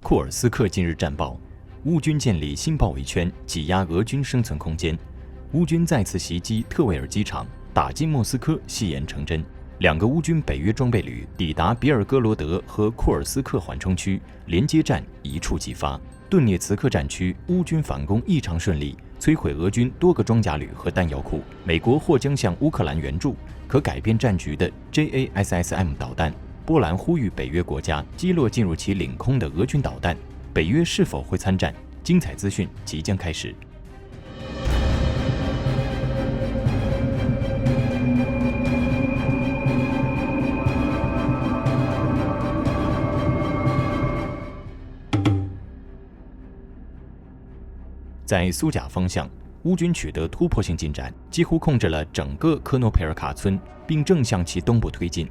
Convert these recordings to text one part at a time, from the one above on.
库尔斯克近日战报，乌军建立新包围圈，挤压俄军生存空间。乌军再次袭击特维尔机场，打进莫斯科，戏言成真。2个乌军北约装备旅抵达别尔哥罗德和库尔斯克缓冲区，连接战一触即发。顿涅茨克战区乌军反攻异常顺利，摧毁俄军多个装甲旅和弹药库。美国或将向乌克兰援助可改变战局的 JASSM 导弹。波兰呼吁北约国家击落进入其领空的俄军导弹。北约是否会参战？精彩资讯即将开始。在苏贾方向，乌军取得突破性进展，几乎控制了整个科诺佩尔卡村，并正向其东部推进。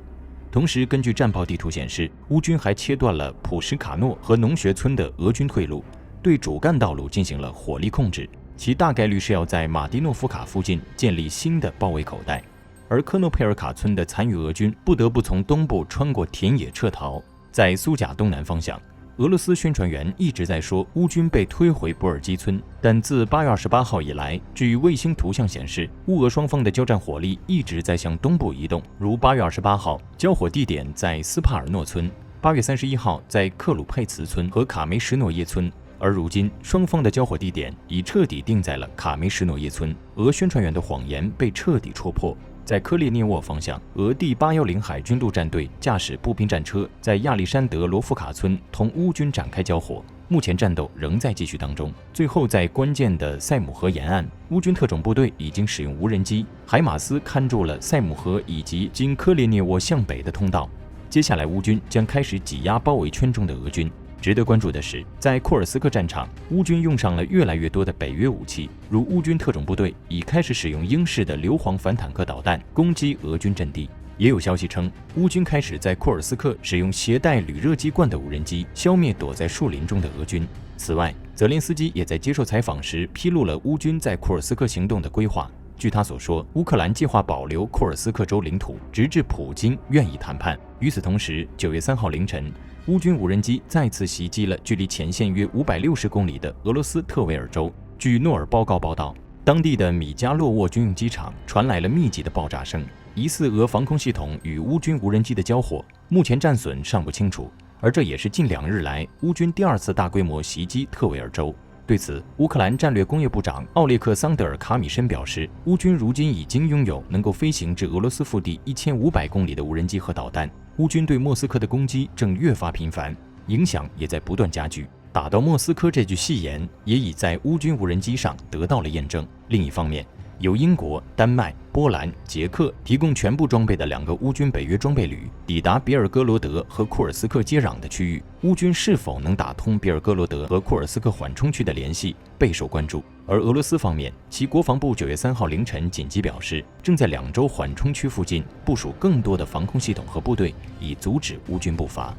同时，根据战报地图显示，乌军还切断了普什卡诺和农学村的俄军退路，对主干道路进行了火力控制，其大概率是要在马蒂诺夫卡附近建立新的包围口袋。而科诺佩尔卡村的残余俄军不得不从东部穿过田野撤逃。在苏贾东南方向，俄罗斯宣传员一直在说乌军被推回布尔基村，但自8月28号以来，据卫星图像显示，乌俄双方的交战火力一直在向东部移动。如8月28号，交火地点在斯帕尔诺村；8月31号在克鲁佩茨村和卡梅什诺耶村。而如今，双方的交火地点已彻底定在了卡梅什诺耶村，俄宣传员的谎言被彻底戳破。在科列涅沃方向，俄第810海军陆战队驾驶步兵战车在亚历山德罗夫卡村同乌军展开交火，目前战斗仍在继续当中。最后，在关键的塞姆河沿岸，乌军特种部队已经使用无人机，海马斯看住了塞姆河以及经科列涅沃向北的通道。接下来，乌军将开始挤压包围圈中的俄军。值得关注的是，在库尔斯克战场，乌军用上了越来越多的北约武器，如乌军特种部队已开始使用英式的硫磺反坦克导弹攻击俄军阵地。也有消息称，乌军开始在库尔斯克使用携带铝热机关的无人机消灭躲在树林中的俄军。此外，泽连斯基也在接受采访时披露了乌军在库尔斯克行动的规划。据他所说，乌克兰计划保留库尔斯克州领土，直至普京愿意谈判。与此同时，9月3号凌晨，乌军无人机再次袭击了距离前线约560公里的俄罗斯特维尔州。据诺尔报告报道，当地的米加洛沃军用机场传来了密集的爆炸声，疑似俄防空系统与乌军无人机的交火，目前战损尚不清楚。而这也是近2日来乌军第2次大规模袭击特维尔州。对此，乌克兰战略工业部长奥列克桑德尔·卡米申表示，乌军如今已经拥有能够飞行至俄罗斯腹地1500公里的无人机和导弹。乌军对莫斯科的攻击正越发频繁，影响也在不断加剧。打到莫斯科这句戏言也已在乌军无人机上得到了验证。另一方面，由英国、丹麦、波兰、捷克提供全部装备的2个乌军北约装备旅抵达别尔哥罗德和库尔斯克接壤的区域，乌军是否能打通别尔哥罗德和库尔斯克缓冲区的联系备受关注。而俄罗斯方面，其国防部9月3号凌晨紧急表示，正在2州缓冲区附近部署更多的防空系统和部队，以阻止乌军步伐。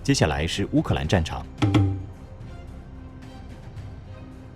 接下来是乌克兰战场。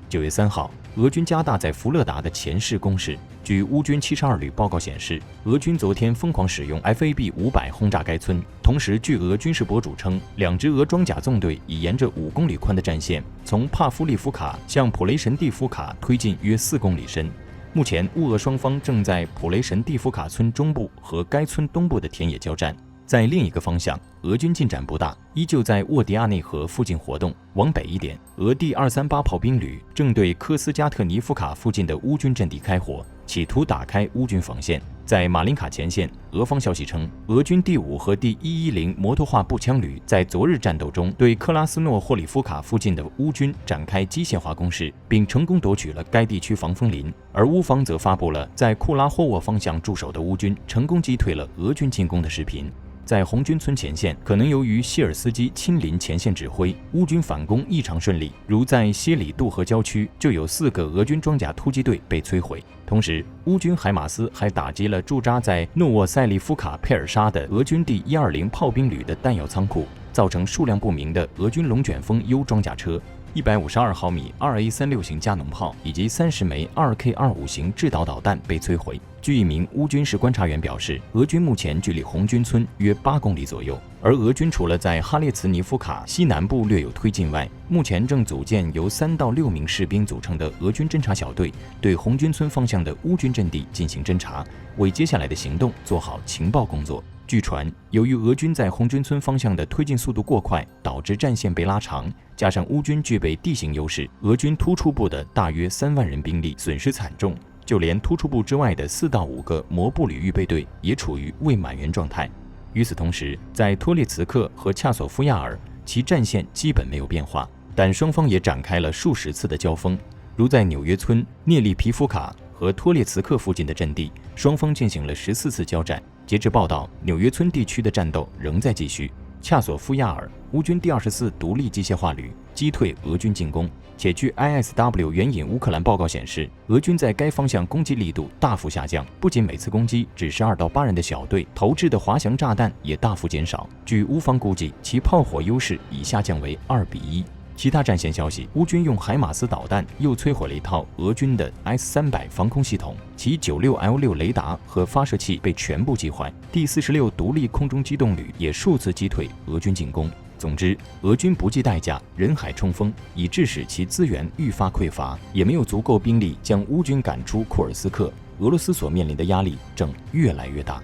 9月3号，俄军加大在弗勒达的前势攻势。据乌军72旅报告显示，俄军昨天疯狂使用 FAB-500轰炸该村。同时，据俄军事博主称，2支俄装甲纵队已沿着5公里宽的战线，从帕夫利夫卡向普雷什蒂夫卡推进约4公里深。目前，乌俄双方正在普雷什蒂夫卡村中部和该村东部的田野交战。在另一个方向，俄军进展不大，依旧在沃迪亚内河附近活动。往北一点，俄第238炮兵旅正对科斯加特尼夫卡附近的乌军阵地开火，企图打开乌军防线。在马林卡前线，俄方消息称，俄军第5和第110摩托化步枪旅在昨日战斗中对克拉斯诺霍里夫卡附近的乌军展开机械化攻势，并成功夺取了该地区防风林。而乌方则发布了在库拉霍沃方向驻守的乌军成功击退了俄军进攻的视频。在红军村前线，可能由于谢尔斯基亲临前线指挥，乌军反攻异常顺利。如在谢里杜河郊区，就有4个俄军装甲突击队被摧毁。同时，乌军海马斯还打击了驻扎在诺沃塞利夫卡佩尔沙的俄军第120炮兵旅的弹药仓库，造成数量不明的俄军龙卷风 U 装甲车、152毫米2A36型加农炮以及30枚2K25型制导导弹被摧毁。据一名乌军事观察员表示，俄军目前距离红军村约8公里左右，而俄军除了在哈列茨尼夫卡西南部略有推进外，目前正组建由3到6名士兵组成的俄军侦察小队，对红军村方向的乌军阵地进行侦察，为接下来的行动做好情报工作。据传，由于俄军在红军村方向的推进速度过快，导致战线被拉长，加上乌军具备地形优势，俄军突出部的大约3万人兵力损失惨重，就连突出部之外的4到5个摩步旅预备队也处于未满员状态。与此同时，在托列茨克和恰索夫亚尔，其战线基本没有变化，但双方也展开了数十次的交锋，如在纽约村、涅利皮夫卡和托列茨克附近的阵地，双方进行了14次交战。截至报道，纽约村地区的战斗仍在继续。恰索夫亚尔，乌军第24独立机械化旅击退俄军进攻，且据 ISW 援引乌克兰报告显示，俄军在该方向攻击力度大幅下降，不仅每次攻击只是2到8人的小队，投掷的滑翔炸弹也大幅减少。据乌方估计，其炮火优势已下降为2比1。其他战线消息，乌军用海马斯导弹又摧毁了一套俄军的 S-300防空系统，其 96L6 雷达和发射器被全部击坏。第46独立空中机动旅也数次击退俄军进攻。总之，俄军不计代价人海冲锋，以致使其资源愈发匮乏，也没有足够兵力将乌军赶出库尔斯克。俄罗斯所面临的压力正越来越大。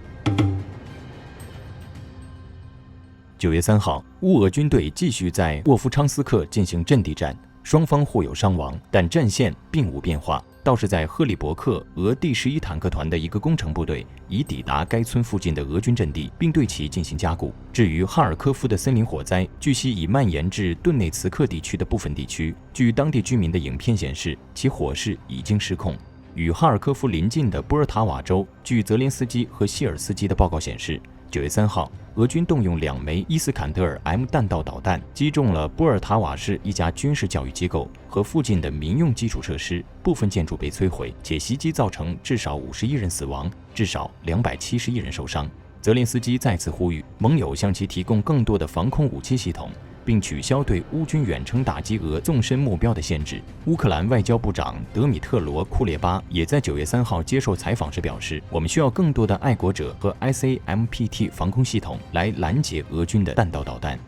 9月3号，乌俄军队继续在沃夫昌斯克进行阵地战，双方互有伤亡，但战线并无变化。倒是在赫里伯克，俄第11坦克团的一个工程部队已抵达该村附近的俄军阵地，并对其进行加固。至于哈尔科夫的森林火灾，据悉已蔓延至顿内茨克地区的部分地区。据当地居民的影片显示，其火势已经失控。与哈尔科夫邻近的波尔塔瓦州，据泽连斯基和希尔斯基的报告显示，9月3号，俄军动用2枚伊斯坎德尔 M 弹道导弹击中了波尔塔瓦市一家军事教育机构和附近的民用基础设施，部分建筑被摧毁，且袭击造成至少51人死亡，至少271人受伤。泽连斯基再次呼吁盟友向其提供更多的防空武器系统，并取消对乌军远程打击俄纵深目标的限制。乌克兰外交部长德米特罗·库列巴也在9月3号接受采访时表示，我们需要更多的爱国者和 SAMPT 防空系统来拦截俄军的弹道导弹。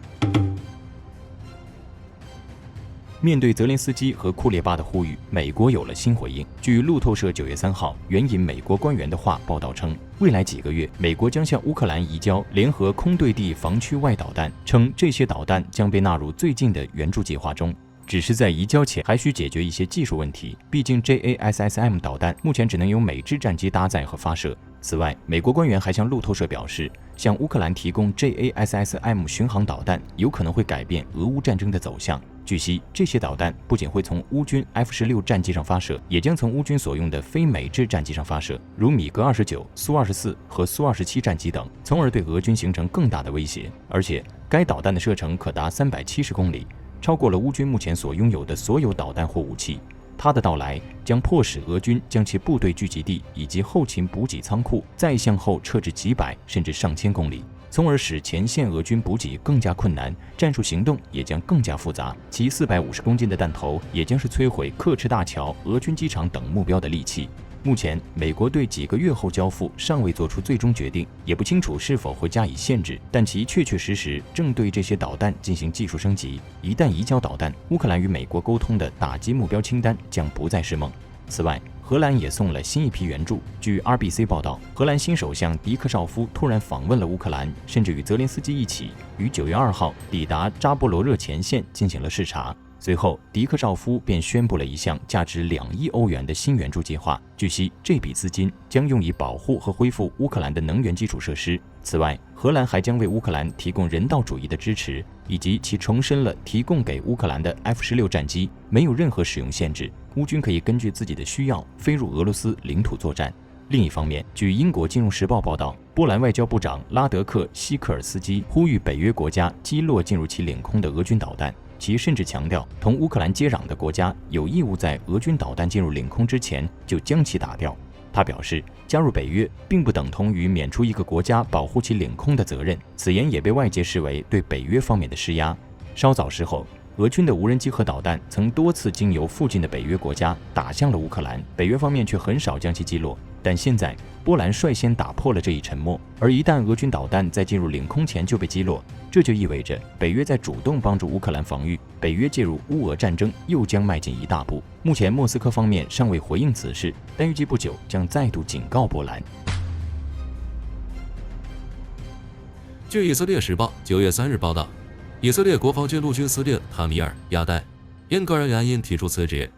面对泽连斯基和库列巴的呼吁，美国有了新回应。据路透社9月3号援引美国官员的话报道称，未来几个月，美国将向乌克兰移交联合空对地防区外导弹，称这些导弹将被纳入最近的援助计划中。只是在移交前还需解决一些技术问题，毕竟 JASSM 导弹目前只能由美制战机搭载和发射。此外，美国官员还向路透社表示，向乌克兰提供 JASSM 巡航导弹有可能会改变俄乌战争的走向。据悉，这些导弹不仅会从乌军 F-16战机上发射，也将从乌军所用的非美制战机上发射，如米格29、苏24和苏27战机等，从而对俄军形成更大的威胁。而且，该导弹的射程可达370公里，超过了乌军目前所拥有的所有导弹或武器。它的到来将迫使俄军将其部队聚集地以及后勤补给仓库再向后撤至几百甚至上千公里，从而使前线俄军补给更加困难，战术行动也将更加复杂。其450公斤的弹头也将是摧毁克赤大桥、俄军机场等目标的利器。目前，美国对几个月后交付尚未做出最终决定，也不清楚是否会加以限制，但其确确实实正对这些导弹进行技术升级。一旦移交导弹，乌克兰与美国沟通的打击目标清单将不再是梦。此外，荷兰也送了新一批援助。据 RBC 报道，荷兰新首相迪克绍夫突然访问了乌克兰，甚至与泽连斯基一起于9月2号抵达扎波罗热前线进行了视察。随后，迪克绍夫便宣布了一项价值2亿欧元的新援助计划。据悉，这笔资金将用以保护和恢复乌克兰的能源基础设施。此外，荷兰还将为乌克兰提供人道主义的支持，以及其重申了提供给乌克兰的 F-16战机没有任何使用限制，乌军可以根据自己的需要飞入俄罗斯领土作战。另一方面，据英国《金融时报》报道，波兰外交部长拉德克希克尔斯基呼吁北约国家击落进入其领空的俄军导弹。其甚至强调，同乌克兰接壤的国家有义务在俄军导弹进入领空之前就将其打掉。他表示，加入北约并不等同于免除一个国家保护其领空的责任，此言也被外界视为对北约方面的施压。稍早时候，俄军的无人机和导弹曾多次经由附近的北约国家打向了乌克兰，北约方面却很少将其击落。但现在，波兰率先打破了这一沉默，而一旦俄军导弹在进入领空前就被击落，这就意味着北约在主动帮助乌克兰防御，北约介入乌俄战争又将迈进一大步。目前，莫斯科方面尚未回应此事，但预计不久将再度警告波兰。据以色列时报9月3日报道，以色列国防军陆军司令塔米尔·亚代因个人原因提出辞职。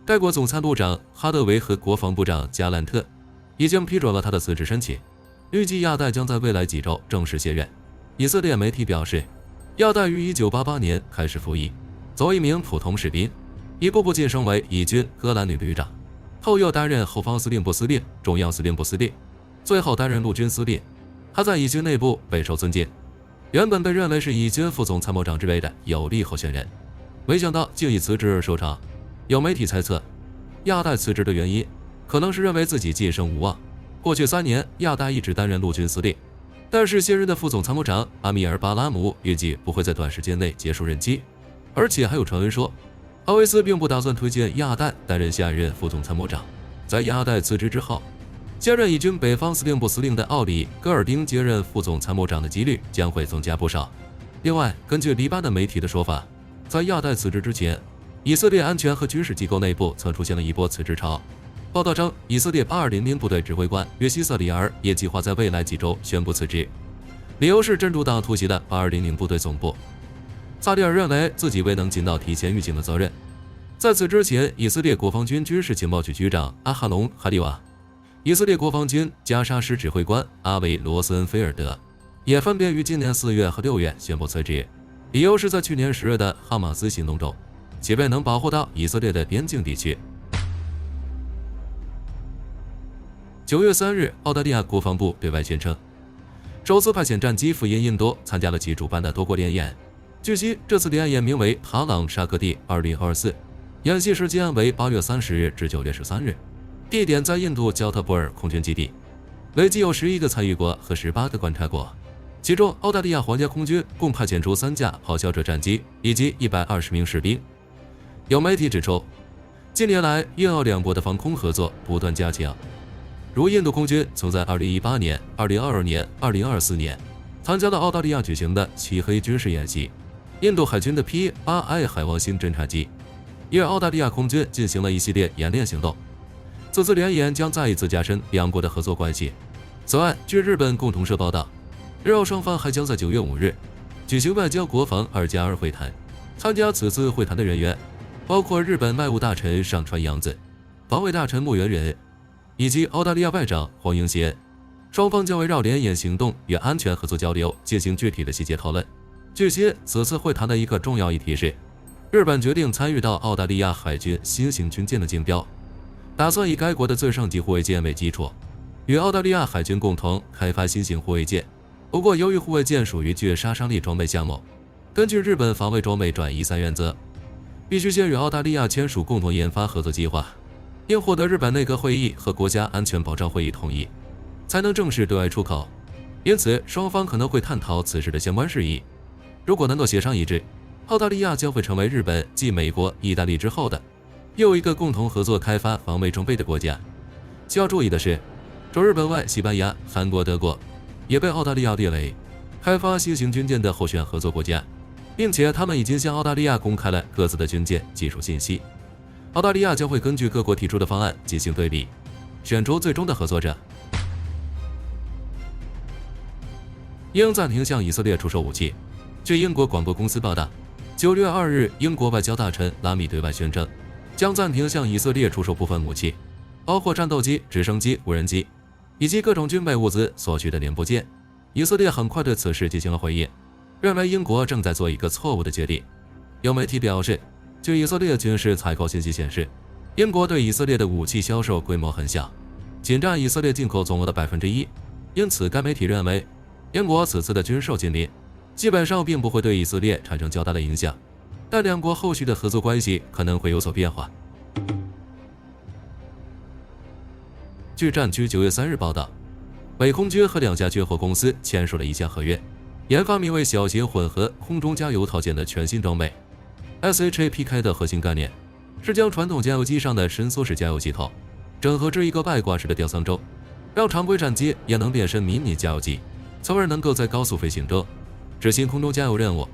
该国总参谋长哈德维和国防部长加兰特已经批准了他的辞职申请，预计亚代将在未来几周正式卸任。以色列媒体表示，亚代于1988年开始服役，作为一名普通士兵，一步步晋升为以军戈兰旅旅长，后又担任后方司令部司令、中央司令部司令，最后担任陆军司令。他在以军内部备受尊敬，原本被认为是以军副总参谋长之位的有力候选人，没想到竟以辞职而收场。有媒体猜测，亚代辞职的原因可能是认为自己晋升无望。过去3年，亚代一直担任陆军司令，但是现任的副总参谋长阿米尔·巴拉姆预计不会在短时间内结束任期，而且还有传闻说，阿维斯并不打算推荐亚代担任下一任副总参谋长。在亚代辞职之后，现任以军北方司令部司令的奥里·戈尔丁接任副总参谋长的几率将会增加不少。另外，根据黎巴嫩媒体的说法，在亚代辞职之前，以色列安全和军事机构内部曾出现了一波辞职潮。报道称，以色列8200部队指挥官约西瑟里尔也计划在未来几周宣布辞职，理由是真主党突袭的8200部队总部。萨利尔认为自己未能尽到提前预警的责任。在此之前，以色列国防军军事情报局局长阿哈隆·哈利瓦、以色列国防军加沙师指挥官阿维·罗斯恩菲尔德也分别于今年4月和6月宣布辞职，理由是在去年10月的哈马斯行动中，其未能保护到以色列的边境地区。9月3日，澳大利亚国防部对外宣称，首次派遣战机赴印度参加了其主办的多国联演。据悉，这次联演名为塔朗沙克蒂2024，演习时间为8月30日至9月13日，地点在印度焦特布尔空军基地。累计有11个参与国和18个观察国，其中澳大利亚皇家空军共派遣出3架咆哮者战机以及120名士兵。有媒体指出，近年来印澳两国的防空合作不断加强，如印度空军曾在2018年、2022年、2024年参加了澳大利亚举行的漆黑军事演习，印度海军的 P-8I 海王星侦察机也与澳大利亚空军进行了一系列演练行动。此次联演将再一次加深两国的合作关系。此外，据日本共同社报道，日澳双方还将在9月5日举行外交国防2+2会谈。参加此次会谈的人员包括日本外务大臣上川洋子、防卫大臣木原仁以及澳大利亚外长黄英贤。双方将围绕联演行动与安全合作交流进行具体的细节讨论。据悉，此次会谈的一个重要议题是，日本决定参与到澳大利亚海军新型军舰的竞标，打算以该国的最上级护卫舰为基础，与澳大利亚海军共同开发新型护卫舰。不过，由于护卫舰属于具杀伤力装备项目，根据日本防卫装备转移3原则，必须先与澳大利亚签署共同研发合作计划，并获得日本内阁会议和国家安全保障会议同意，才能正式对外出口。因此，双方可能会探讨此事的相关事宜。如果能够协商一致，澳大利亚将会成为日本继美国、意大利之后的又一个共同合作开发防卫装备的国家。需要注意的是，除日本外，西班牙、韩国、德国也被澳大利亚列为开发新型军舰的候选合作国家，并且他们已经向澳大利亚公开了各自的军舰技术信息。澳大利亚将会根据各国提出的方案进行对比，选出最终的合作者。英暂停向以色列出售武器。据英国广播公司报道，9月2日，英国外交大臣拉米对外宣称，将暂停向以色列出售部分武器，包括战斗机、直升机、无人机以及各种军备物资所需的零部件。以色列很快对此事进行了回应，认为英国正在做一个错误的决定。有媒体表示，据以色列军事采购信息显示，英国对以色列的武器销售规模很小，仅占以色列进口总额的1%。因此，该媒体认为，英国此次的军售禁令基本上并不会对以色列产生较大的影响，但两国后续的合作关系可能会有所变化。据战区9月3日报道，美空军和2家军火公司签署了一项合约，研发名为小型混合空中加油套件的全新装备。SHAPK 的核心概念是将传统加油机上的伸缩式加油系统整合至一个外挂式的吊舱中，让常规战机也能变身迷你加油机，从而能够在高速飞行中执行空中加油任务。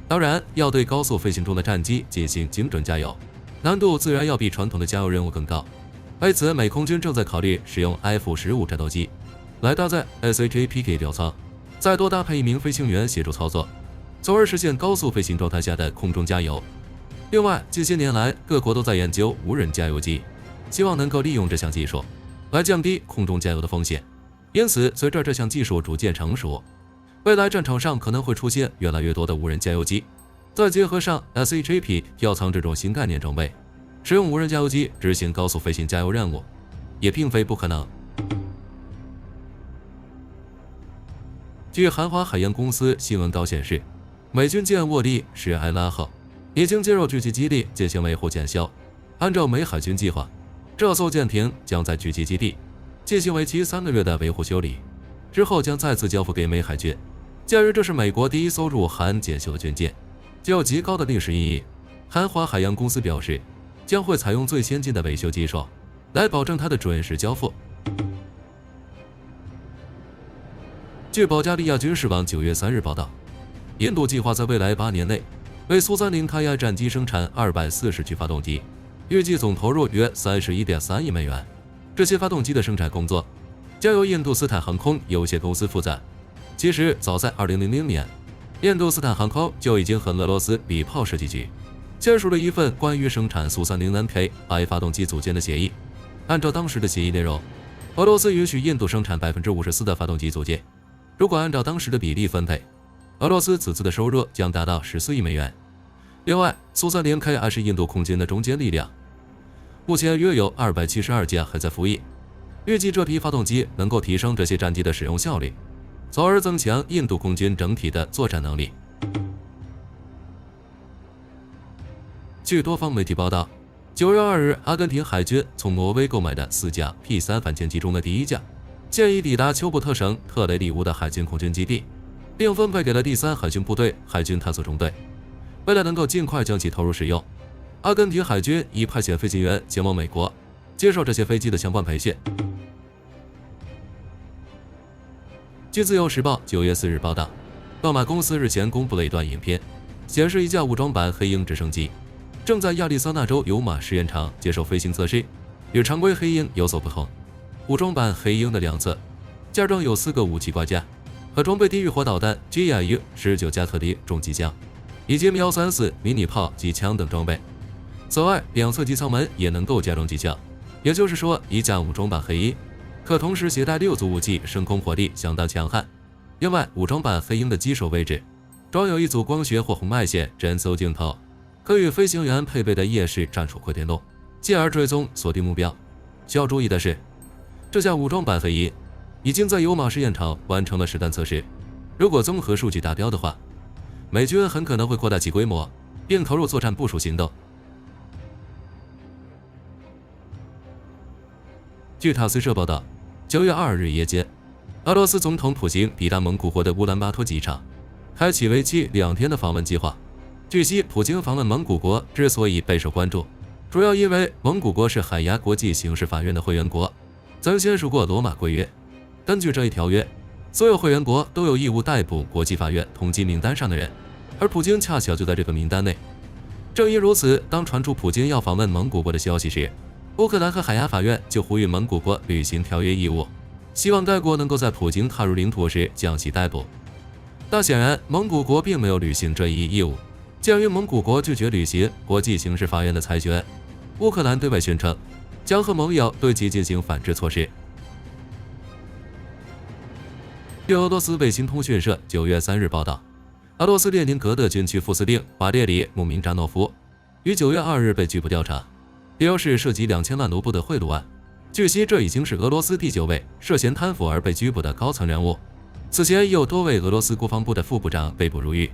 当然，要对高速飞行中的战机进行精准加油，难度自然要比传统的加油任务更高。为此，美空军正在考虑使用 F-15战斗机来搭载 SHAPK 吊舱，再多搭配一名飞行员协助操作，从而实现高速飞行状态下的空中加油。另外，近些年来各国都在研究无人加油机，希望能够利用这项技术来降低空中加油的风险。因此，随着这项技术逐渐成熟，未来战场上可能会出现越来越多的无人加油机。再结合上 SHAP 吊舱这种新概念装备，使用无人加油机执行高速飞行加油任务，也并非不可能。据韩华海洋公司新闻稿显示，美军舰沃利10埃拉号已经进入狙击基地进行维护检修。按照美海军计划，这艘舰艇将在狙击基地进行为期3个月的维护修理，之后将再次交付给美海军。鉴于这是美国第一艘入韩检修的军舰，具有极高的历史意义，韩华海洋公司表示将会采用最先进的维修技术来保证它的准时交付。据保加利亚军事网9月3日报道，印度计划在未来8年内为苏30卡亚战机生产240具发动机，预计总投入约31.3亿美元。这些发动机的生产工作将由印度斯坦航空有限公司负责。其实，早在2000年，印度斯坦航空就已经和俄罗斯礼炮设计局签署了一份关于生产苏30NKI 发动机组件的协议。按照当时的协议内容，俄罗斯允许印度生产54%的发动机组件。如果按照当时的比例分配，俄罗斯此次的收入将达到14亿美元。另外，苏30KI是印度空军的中坚力量，目前约有272架还在服役。预计这批发动机能够提升这些战机的使用效率，从而增强印度空军整体的作战能力。据多方媒体报道，9月2日，阿根廷海军从挪威购买的4架 P3反潜机中的第一架，现已抵达丘布特省特雷里乌的海军空军基地，并分配给了第3海军部队海军探索中队。为了能够尽快将其投入使用，阿根廷海军已派遣飞行员前往美国，接受这些飞机的相关培训。据自由时报9月4日报道，洛马公司日前公布了一段影片，显示一架武装版黑鹰直升机正在亚利桑那州尤马实验场接受飞行测试。与常规黑鹰有所不同，武装版黑鹰的两侧加装有4个武器挂架，和装备地狱火导弹 GIU-19加特敌重机枪，以及瞄34迷你炮及枪等装备。此外，两侧机舱门也能够加装机枪，也就是说，一架武装版黑鹰可同时携带6组武器，升空火力相当强悍。另外，武装版黑鹰的机首位置装有一组光学或红外线侦搜镜头，可与飞行员配备的夜视战术会联动，进而追踪锁定目标。需要注意的是，这架武装版黑鹰已经在尤马实验场完成了实弹测试，如果综合数据达标的话，美军很可能会扩大其规模，并投入作战部署行动。据塔斯社报道，9月2日夜间，俄罗斯总统普京抵达蒙古国的乌兰巴托机场，开启为期2天的访问计划。据悉，普京访问蒙古国之所以备受关注，主要因为蒙古国是海牙国际刑事法院的会员国，曾签署过罗马规约。根据这一条约，所有会员国都有义务逮捕国际法院通缉名单上的人，而普京恰巧就在这个名单内。正因如此，当传出普京要访问蒙古国的消息时，乌克兰和海牙法院就呼吁蒙古国履行条约义务，希望该国能够在普京踏入领土时将其逮捕。但显然，蒙古国并没有履行这一义务。鉴于蒙古国拒绝履行国际刑事法院的裁决，乌克兰对外宣称将和盟友对其进行反制措施。据俄罗斯卫星通讯社9月3日报道，俄罗斯列宁格勒军区副司令瓦列里·穆明扎诺夫于9月2日被拘捕调查，理由是涉及2000万卢布的贿赂案。据悉，这已经是俄罗斯第9位涉嫌贪腐而被拘捕的高层人物。此前已有多位俄罗斯国防部的副部长被捕入狱。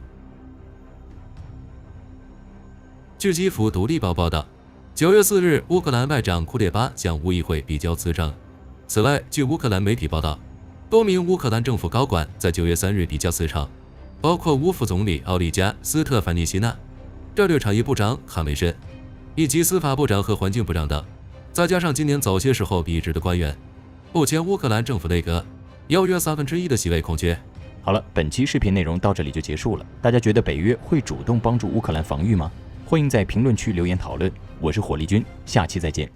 据基辅独立报报道，9月4日，乌克兰外长库列巴向乌议会递交辞呈，此外，据乌克兰媒体报道，多名乌克兰政府高管在9月3日递交辞呈，包括乌副总理奥利加·斯特凡尼希娜、战略产业部长哈梅申，以及司法部长和环境部长等，再加上今年早些时候离职的官员，目前乌克兰政府内阁有约1/3的席位空缺。好了，本期视频内容到这里就结束了。大家觉得北约会主动帮助乌克兰防御吗？欢迎在评论区留言讨论。我是火力军，下期再见。